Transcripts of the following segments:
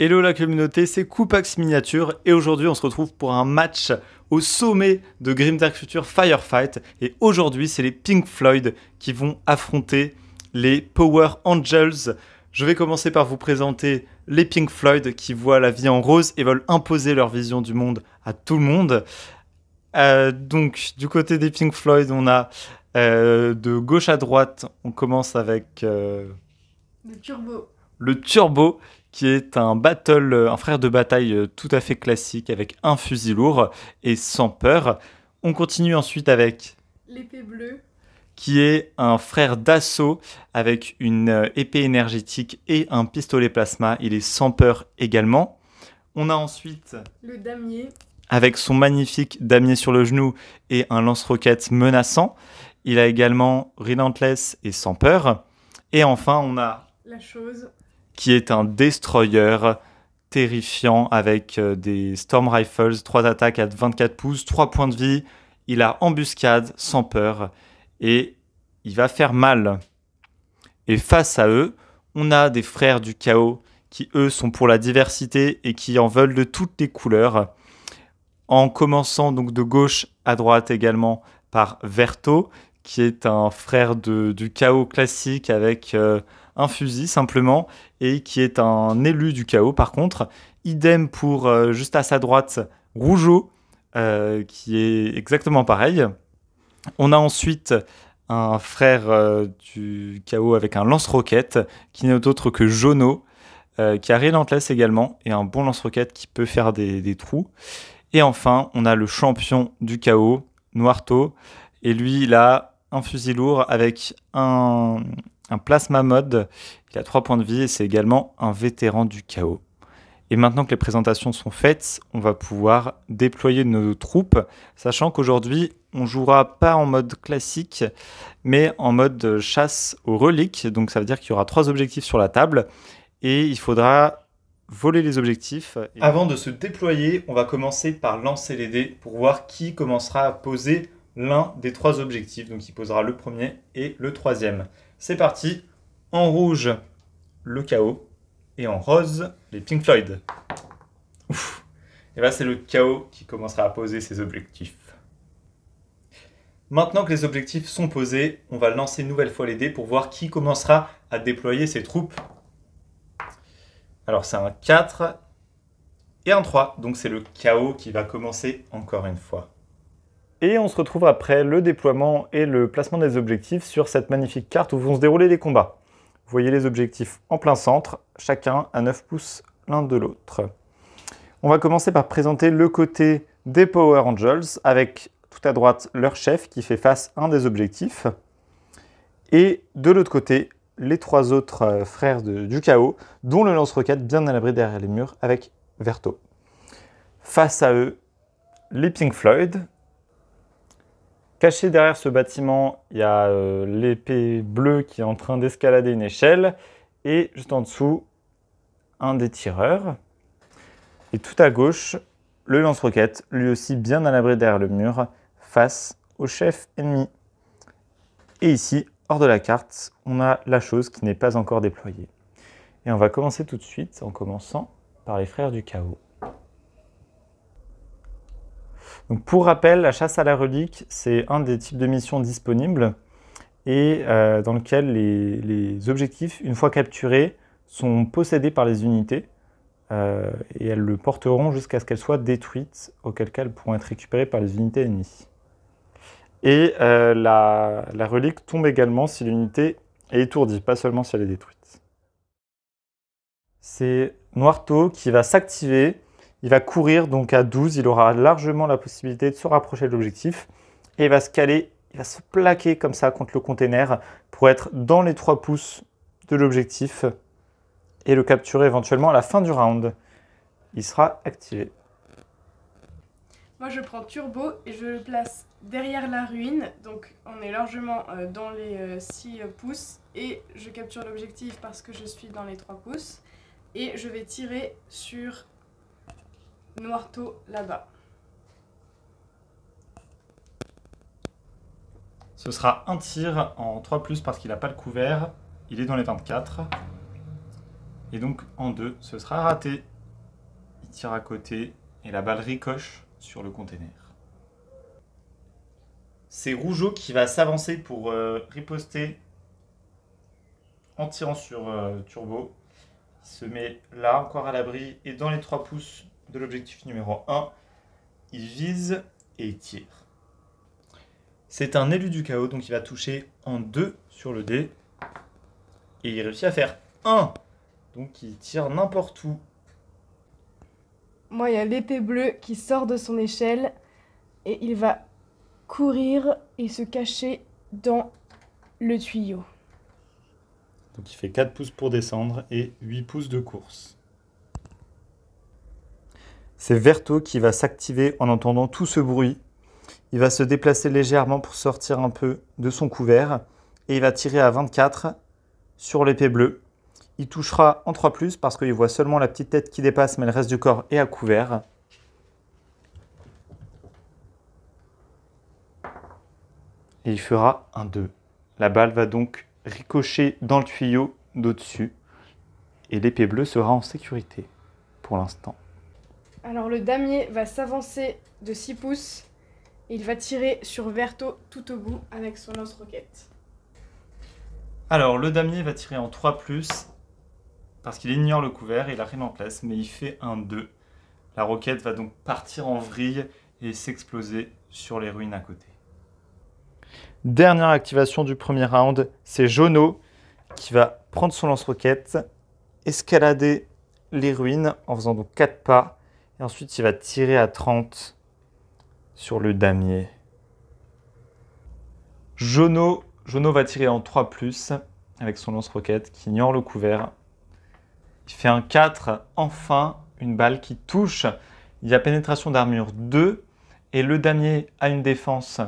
Hello la communauté, c'est Koopax Miniature et aujourd'hui on se retrouve pour un match au sommet de Grimdark Future Firefight et aujourd'hui c'est les Pink Floyd qui vont affronter les Power Angels. Je vais commencer par vous présenter les Pink Floyd qui voient la vie en rose et veulent imposer leur vision du monde à tout le monde. Donc du côté des Pink Floyd on a de gauche à droite, on commence avec le Turbo qui est un frère de bataille tout à fait classique avec un fusil lourd et sans peur. On continue ensuite avec l'épée bleue, qui est un frère d'assaut avec une épée énergétique et un pistolet plasma. Il est sans peur également. On a ensuite le damier, avec son magnifique damier sur le genou et un lance-roquettes menaçant. Il a également Relentless et sans peur. Et enfin, on a la chose, qui est un destroyer terrifiant avec des Storm Rifles, 3 attaques à 24 pouces, 3 points de vie. Il a embuscade, sans peur, et il va faire mal. Et face à eux, on a des frères du chaos qui, eux, sont pour la diversité et qui en veulent de toutes les couleurs. En commençant donc de gauche à droite également par Verto, qui est un frère du chaos classique avec un fusil simplement, et qui est un élu du chaos par contre. Idem pour juste à sa droite Rougeau, qui est exactement pareil. On a ensuite un frère du chaos avec un lance-roquette, qui n'est autre que Jono, qui a Relentless également, et un bon lance-roquette qui peut faire des trous. Et enfin, on a le champion du chaos, Noirto, et lui, il a un fusil lourd avec un plasma mode. Il a 3 points de vie et c'est également un vétéran du chaos. Et maintenant que les présentations sont faites, on va pouvoir déployer nos troupes, sachant qu'aujourd'hui, on jouera pas en mode classique, mais en mode chasse aux reliques. Donc ça veut dire qu'il y aura 3 objectifs sur la table et il faudra voler les objectifs. Avant de se déployer, on va commencer par lancer les dés pour voir qui commencera à poser l'un des 3 objectifs. Donc il posera le premier et le troisième. C'est parti. En rouge, le chaos. Et en rose, les Pink Floyd. Ouf. Et là, c'est le chaos qui commencera à poser ses objectifs. Maintenant que les objectifs sont posés, on va lancer une nouvelle fois les dés pour voir qui commencera à déployer ses troupes. Alors, c'est un 4 et un 3. Donc, c'est le chaos qui va commencer encore une fois. Et on se retrouve après le déploiement et le placement des objectifs sur cette magnifique carte où vont se dérouler les combats. Vous voyez les objectifs en plein centre, chacun à 9 pouces l'un de l'autre. On va commencer par présenter le côté des Power Angels avec tout à droite leur chef qui fait face à un des objectifs. Et de l'autre côté, les 3 autres frères du chaos, dont le lance-roquette bien à l'abri derrière les murs avec Verto. Face à eux, les Pink Floyd. Caché derrière ce bâtiment, il y a l'épée bleue qui est en train d'escalader une échelle. Et juste en dessous, un des tireurs. Et tout à gauche, le lance-roquette, lui aussi bien à l'abri derrière le mur, face au chef ennemi. Et ici, hors de la carte, on a la chose qui n'est pas encore déployée. Et on va commencer tout de suite en commençant par les frères du chaos. Donc pour rappel, la chasse à la relique, c'est un des types de missions disponibles et dans lequel les objectifs, une fois capturés, sont possédés par les unités et elles le porteront jusqu'à ce qu'elles soient détruites, auquel cas elles pourront être récupérées par les unités ennemies. Et la relique tombe également si l'unité est étourdie, pas seulement si elle est détruite. C'est Noirto qui va s'activer. Il va courir donc à 12, il aura largement la possibilité de se rapprocher de l'objectif et il va se caler, il va se plaquer comme ça contre le container pour être dans les 3 pouces de l'objectif et le capturer éventuellement à la fin du round. Il sera activé. Moi, je prends Turbo et je le place derrière la ruine. Donc, on est largement dans les 6 pouces. Et je capture l'objectif parce que je suis dans les 3 pouces. Et je vais tirer sur Noirto là-bas. Ce sera un tir en 3+, parce qu'il n'a pas le couvert. Il est dans les 24. Et donc en 2, ce sera raté. Il tire à côté et la balle ricoche sur le container. C'est Rougeau qui va s'avancer pour riposter en tirant sur Turbo. Il se met là encore à l'abri et dans les 3 pouces de l'objectif numéro 1. Il vise et il tire. C'est un élu du chaos, donc il va toucher en 2 sur le dé. Et il réussit à faire 1. Donc il tire n'importe où. Moi, il y a l'épée bleue qui sort de son échelle. Et il va courir et se cacher dans le tuyau. Donc il fait 4 pouces pour descendre et 8 pouces de course. C'est Verto qui va s'activer en entendant tout ce bruit. Il va se déplacer légèrement pour sortir un peu de son couvert. Et il va tirer à 24 sur l'épée bleue. Il touchera en 3+, parce qu'il voit seulement la petite tête qui dépasse, mais le reste du corps est à couvert. Et il fera un 2. La balle va donc ricocher dans le tuyau d'au-dessus. Et l'épée bleue sera en sécurité pour l'instant. Alors le damier va s'avancer de 6 pouces. Et il va tirer sur Verto tout au bout avec son lance-roquette. Alors le damier va tirer en 3+, parce qu'il ignore le couvert et il a rien en place, mais il fait un 2. La roquette va donc partir en vrille et s'exploser sur les ruines à côté. Dernière activation du premier round, c'est Jono qui va prendre son lance-roquette, escalader les ruines en faisant donc 4 pas, et ensuite il va tirer à 30 sur le damier. Jono va tirer en 3+, avec son lance-roquette qui ignore le couvert. Il fait un 4, enfin une balle qui touche. Il y a pénétration d'armure 2 et le damier a une défense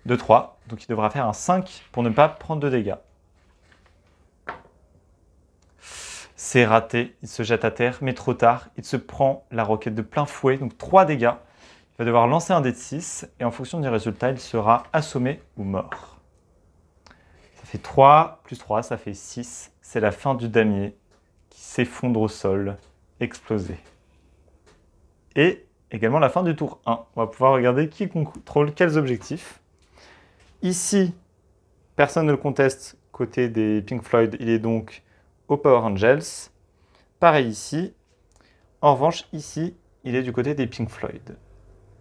de 3, donc il devra faire un 5 pour ne pas prendre de dégâts. C'est raté, il se jette à terre, mais trop tard, il se prend la roquette de plein fouet, donc 3 dégâts. Il va devoir lancer un dé de 6 et en fonction du résultat, il sera assommé ou mort. Ça fait 3 plus 3, ça fait 6. C'est la fin du damier qui s'effondre au sol, explosé. Et également la fin du tour 1. On va pouvoir regarder qui contrôle quels objectifs. Ici, personne ne le conteste. Côté des Pink Floyd, il est donc au Power Angels. Pareil ici. En revanche, ici, il est du côté des Pink Floyd.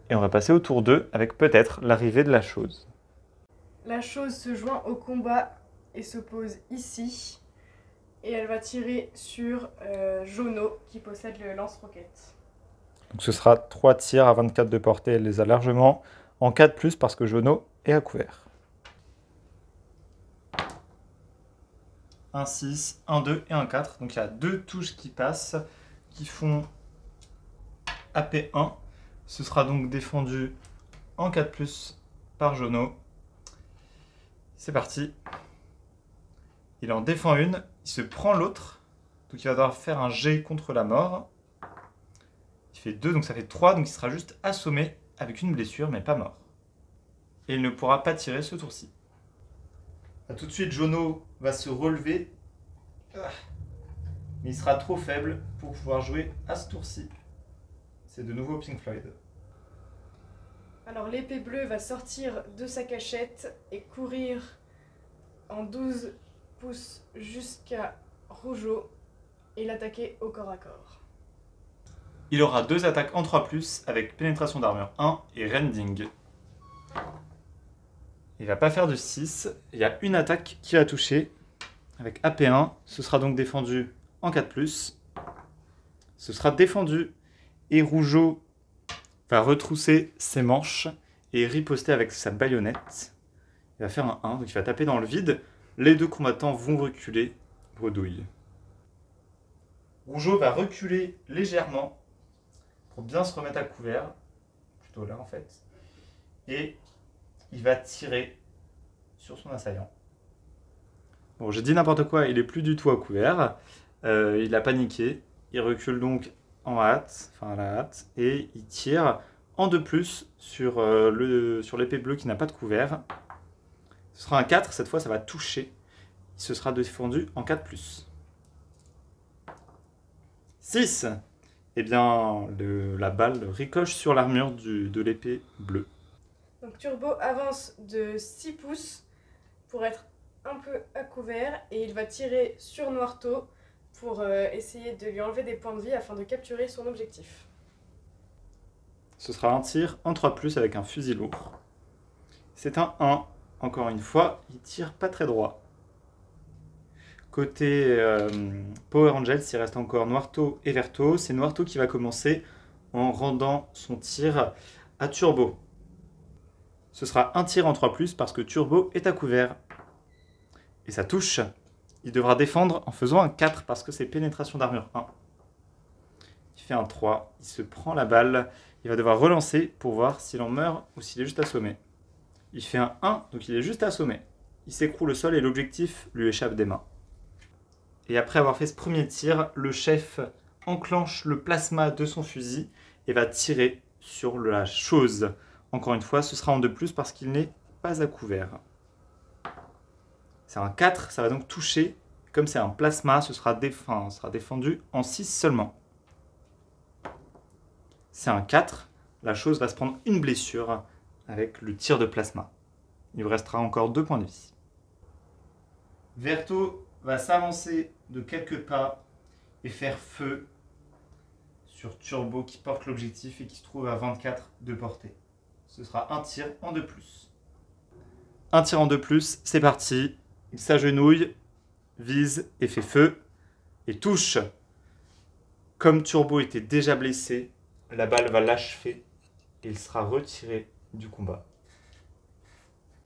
Et on va passer au tour 2 avec peut-être l'arrivée de la chose. La chose se joint au combat et se pose ici. Et elle va tirer sur Jono qui possède le lance-roquette. Donc ce sera 3 tirs à 24 de portée. Elle les a largement en 4+, parce que Jono est à couvert. 1 6, 1 2 et 1 4. Donc il y a 2 touches qui passent, qui font AP1. Ce sera donc défendu en 4+, par Jono. C'est parti. Il en défend une, il se prend l'autre. Donc il va devoir faire un jet contre la mort. Il fait 2, donc ça fait 3, donc il sera juste assommé avec une blessure, mais pas mort. Et il ne pourra pas tirer ce tour-ci. Tout de suite, Jono va se relever. Mais il sera trop faible pour pouvoir jouer à ce tour-ci. C'est de nouveau Pink Floyd. Alors l'épée bleue va sortir de sa cachette et courir en 12 pouces jusqu'à Rougeau et l'attaquer au corps à corps. Il aura 2 attaques en 3+, avec pénétration d'armure 1 et rending. Il va pas faire de 6. Il y a une attaque qui va toucher avec AP1. Ce sera donc défendu en 4+. Ce sera défendu et Rougeau va retrousser ses manches et riposter avec sa baïonnette. Il va faire un 1, donc il va taper dans le vide. Les 2 combattants vont reculer, bredouille. Rougeau va reculer légèrement pour bien se remettre à couvert, plutôt là en fait. Et il va tirer sur son assaillant. Bon, j'ai dit n'importe quoi, il est plus du tout à couvert. Il a paniqué. Il recule donc en hâte, enfin à la hâte, et il tire en 2+ sur l'épée bleue qui n'a pas de couvert. Ce sera un 4, cette fois ça va toucher. Il se sera défendu en 4+. 6. Eh bien, la balle ricoche sur l'armure de l'épée bleue. Donc Turbo avance de 6 pouces pour être un peu à couvert et il va tirer sur Noirto pour essayer de lui enlever des points de vie afin de capturer son objectif. Ce sera un tir en 3+ avec un fusil lourd. C'est un 1. Encore une fois, il tire pas très droit. Côté Power Rangers, il reste encore Noirto et Verto. C'est Noirto qui va commencer en rendant son tir à Turbo. Ce sera un tir en 3+ parce que Turbo est à couvert. Et ça touche. Il devra défendre en faisant un 4 parce que c'est pénétration d'armure 1. Il fait un 3. Il se prend la balle. Il va devoir relancer pour voir s'il en meurt ou s'il est juste assommé. Il fait un 1, donc il est juste assommé. Il s'écroule au sol et l'objectif lui échappe des mains. Et après avoir fait ce premier tir, le chef enclenche le plasma de son fusil et va tirer sur la chose. Encore une fois, ce sera en 2+ parce qu'il n'est pas à couvert. C'est un 4, ça va donc toucher. Comme c'est un plasma, ce sera défendu en 6 seulement. C'est un 4, la chose va se prendre une blessure avec le tir de plasma. Il lui restera encore 2 points de vie. Verto va s'avancer de quelques pas et faire feu sur Turbo qui porte l'objectif et qui se trouve à 24 de portée. Ce sera un tir en 2+. Un tir en 2+, c'est parti. Il s'agenouille, vise et fait feu et touche. Comme Turbo était déjà blessé, la balle va l'achever et il sera retiré du combat.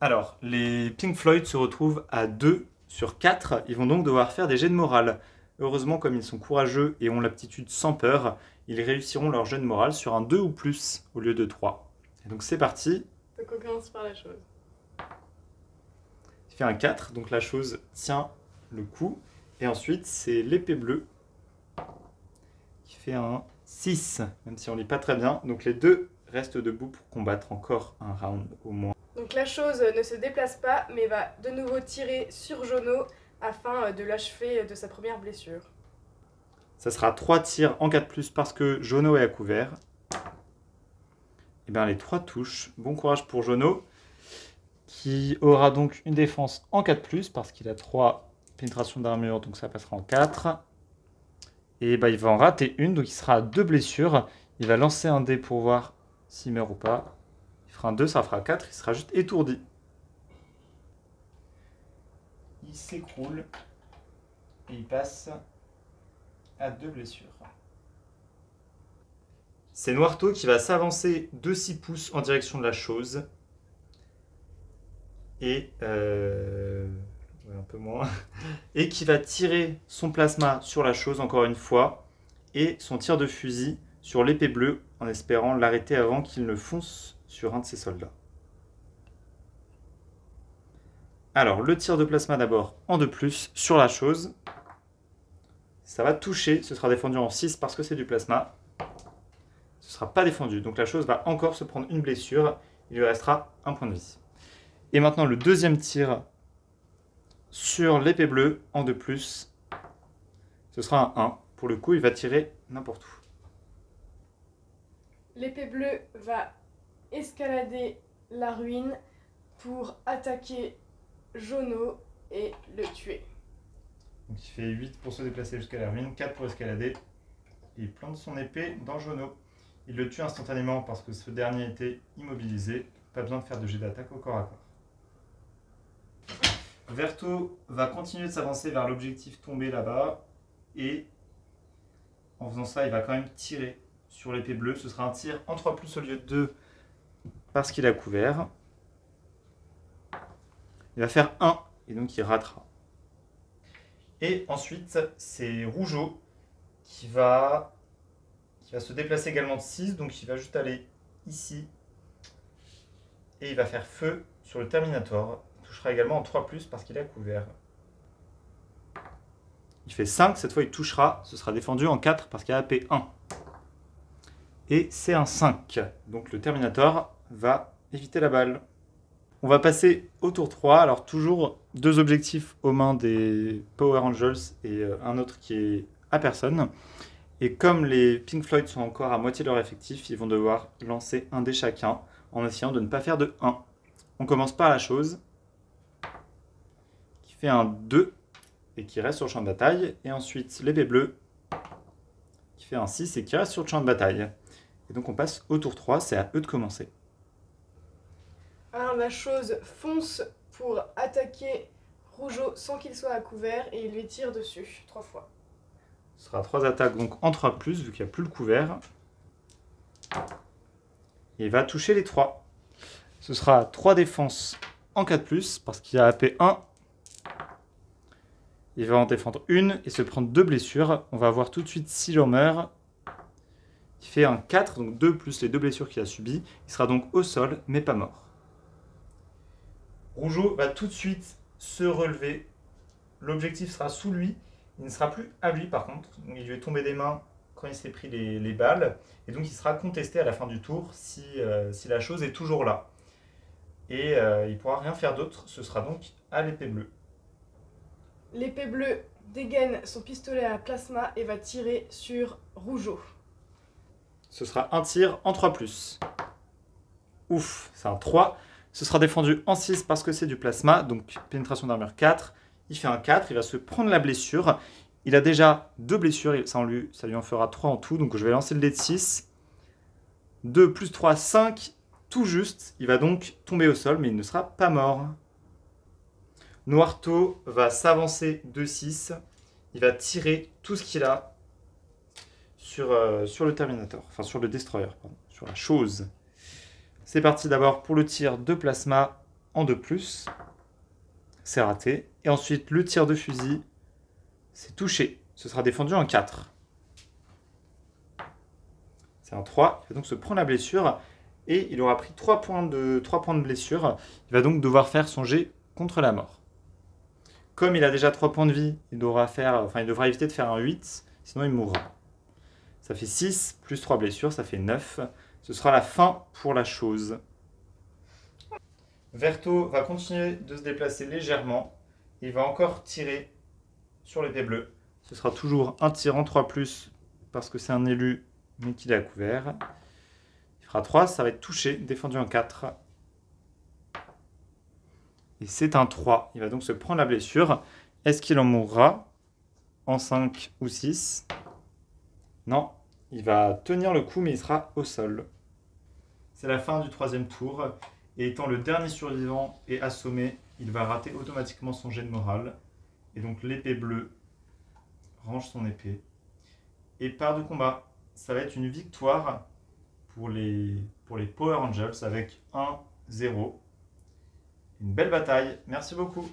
Alors, les Pink Floyd se retrouvent à 2 sur 4. Ils vont donc devoir faire des jets de morale. Heureusement, comme ils sont courageux et ont l'aptitude sans peur, ils réussiront leur jet de morale sur un 2 ou plus au lieu de 3. Et donc c'est parti. Donc on commence par la chose. Il fait un 4, donc la chose tient le coup. Et ensuite, c'est l'épée bleue qui fait un 6, même si on lit pas très bien. Donc les deux restent debout pour combattre encore un round au moins. Donc la chose ne se déplace pas, mais va de nouveau tirer sur Jono afin de l'achever de sa première blessure. Ça sera 3 tirs en 4+, parce que Jono est à couvert. Et bien les 3 touchent. Bon courage pour Jono, qui aura donc une défense en 4+, parce qu'il a 3 pénétrations d'armure, donc ça passera en 4. Et ben, il va en rater une, donc il sera à 2 blessures. Il va lancer un dé pour voir s'il meurt ou pas. Il fera un 2, ça fera 4, il sera juste étourdi. Il s'écroule et il passe à 2 blessures. C'est Noirto qui va s'avancer de 6 pouces en direction de la chose. Et un peu moins. Et qui va tirer son plasma sur la chose encore une fois. Et son tir de fusil sur l'épée bleue en espérant l'arrêter avant qu'il ne fonce sur un de ses soldats. Alors, le tir de plasma d'abord en 2+, sur la chose. Ça va toucher, ce sera défendu en 6 parce que c'est du plasma. Ce ne sera pas défendu, donc la chose va encore se prendre une blessure. Il lui restera un point de vie. Et maintenant, le deuxième tir sur l'épée bleue en 2+. Ce sera un 1. Pour le coup, il va tirer n'importe où. L'épée bleue va escalader la ruine pour attaquer Jono et le tuer. Donc il fait 8 pour se déplacer jusqu'à la ruine, 4 pour escalader. Et il plante son épée dans Jono. Il le tue instantanément parce que ce dernier était immobilisé. Pas besoin de faire de jet d'attaque au corps à corps. Verto va continuer de s'avancer vers l'objectif tombé là-bas. Et en faisant ça, il va quand même tirer sur l'épée bleue. Ce sera un tir en 3+ au lieu de 2 parce qu'il a couvert. Il va faire 1 et donc il ratera. Et ensuite, c'est Rougeau qui va se déplacer également de 6. Donc il va juste aller ici Et il va faire feu sur le Terminator. Il touchera également en 3+, parce qu'il est à couvert. Il fait 5, cette fois il touchera. Ce sera défendu en 4 parce qu'il a AP 1. Et c'est un 5. Donc le Terminator va éviter la balle. On va passer au tour 3. Alors toujours 2 objectifs aux mains des Power Angels et un autre qui est à personne. Et comme les Pink Floyd sont encore à moitié de leur effectif, ils vont devoir lancer un dé chacun en essayant de ne pas faire de 1. On commence par la chose qui fait un 2 et qui reste sur le champ de bataille. Et ensuite l'épée bleue qui fait un 6 et qui reste sur le champ de bataille. Et donc on passe au tour 3, c'est à eux de commencer. Alors la chose fonce pour attaquer Rougeau sans qu'il soit à couvert et il lui tire dessus 3 fois. Ce sera 3 attaques donc en 3+, vu qu'il n'y a plus le couvert. Et il va toucher les 3. Ce sera 3 défenses en 4+, parce qu'il a AP 1. Il va en défendre une et se prendre 2 blessures. On va voir tout de suite s'il en meurt. Il fait un 4, donc 2 plus les 2 blessures qu'il a subies. Il sera donc au sol, mais pas mort. Rougeau va tout de suite se relever. L'objectif sera sous lui. Il ne sera plus à lui par contre. Donc, il lui est tombé des mains quand il s'est pris les balles. Et donc il sera contesté à la fin du tour si la chose est toujours là. Et il ne pourra rien faire d'autre. Ce sera donc à l'épée bleue. L'épée bleue dégaine son pistolet à plasma et va tirer sur Rougeau. Ce sera un tir en 3+. Ouf, c'est un 3. Ce sera défendu en 6 parce que c'est du plasma. Donc pénétration d'armure 4. Il fait un 4, il va se prendre la blessure. Il a déjà 2 blessures, ça lui en fera 3 en tout. Donc je vais lancer le dé de 6. 2 plus 3, 5, tout juste. Il va donc tomber au sol, mais il ne sera pas mort. Noirto va s'avancer de 6. Il va tirer tout ce qu'il a sur le Terminator, enfin sur le Destroyer, pardon, sur la chose. C'est parti d'abord pour le tir de plasma en 2+. C'est raté. Et ensuite, le tir de fusil, c'est touché. Ce sera défendu en 4. C'est un 3. Il va donc se prendre la blessure. Et il aura pris 3 points de blessure. Il va donc devoir faire son jet contre la mort. Comme il a déjà 3 points de vie, il devra éviter de faire un 8. Sinon, il mourra. Ça fait 6 plus 3 blessures, ça fait 9. Ce sera la fin pour la chose. Verto va continuer de se déplacer légèrement. Il va encore tirer sur l'épée bleue. Ce sera toujours un tir en 3+, parce que c'est un élu, mais qu'il est à couvert. Il fera 3, ça va être touché, défendu en 4. Et c'est un 3. Il va donc se prendre la blessure. Est-ce qu'il en mourra en 5 ou 6? Non, il va tenir le coup, mais il sera au sol. C'est la fin du 3e tour. Et étant le dernier survivant et assommé, il va rater automatiquement son jet de morale. Et donc l'épée bleue range son épée. Et part de combat. Ça va être une victoire pour les Power Angels avec 1-0. Une belle bataille. Merci beaucoup.